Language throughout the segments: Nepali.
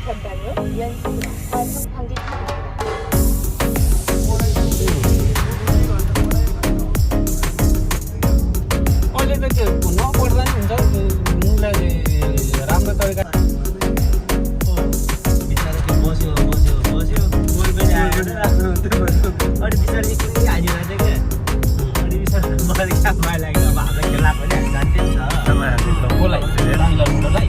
전방에 연수역 과속 방지턱입니다. अहिले त के नपढ्दा नि हुन्छ उनलाई राम्रो तरिका बिचरा त्यो बस्यो गोल पनि आएन अनि बिचरा एकलै हालिरहेको थियो क्या अनि बिचरा मलाई क्या माया लाग्यो अब हाम्रो खेला पनि हामी जान्थ्यौँ छ बोलाइ मिलरलाई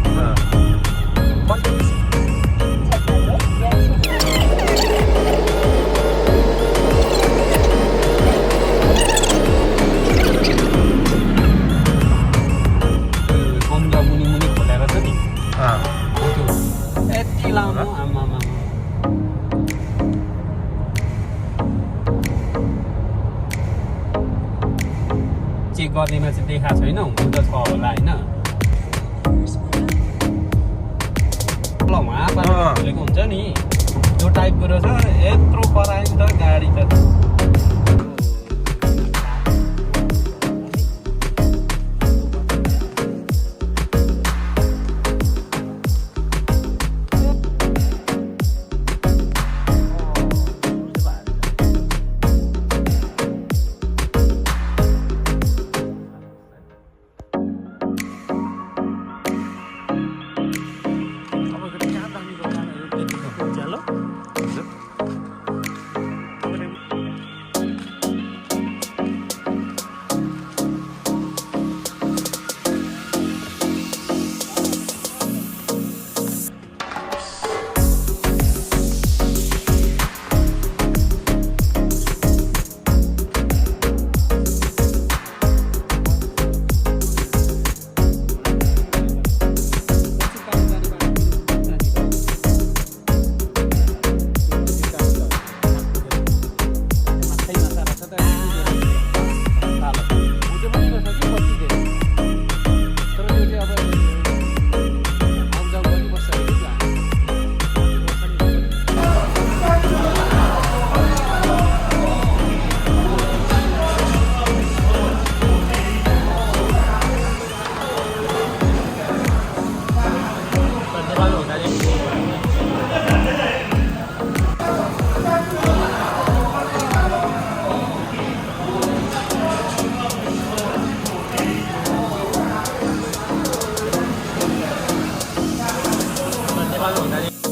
मुनि खोलेर छ नि यति लामो आमामा चेक गर्नेमा चाहिँ देखाएको छैन हुनु त छ होला होइन ल उहाँ खोलेको हुन्छ नि त्यो टाइपको रहेछ यत्रो करायो नि त गाडी त नेपाल हुँदा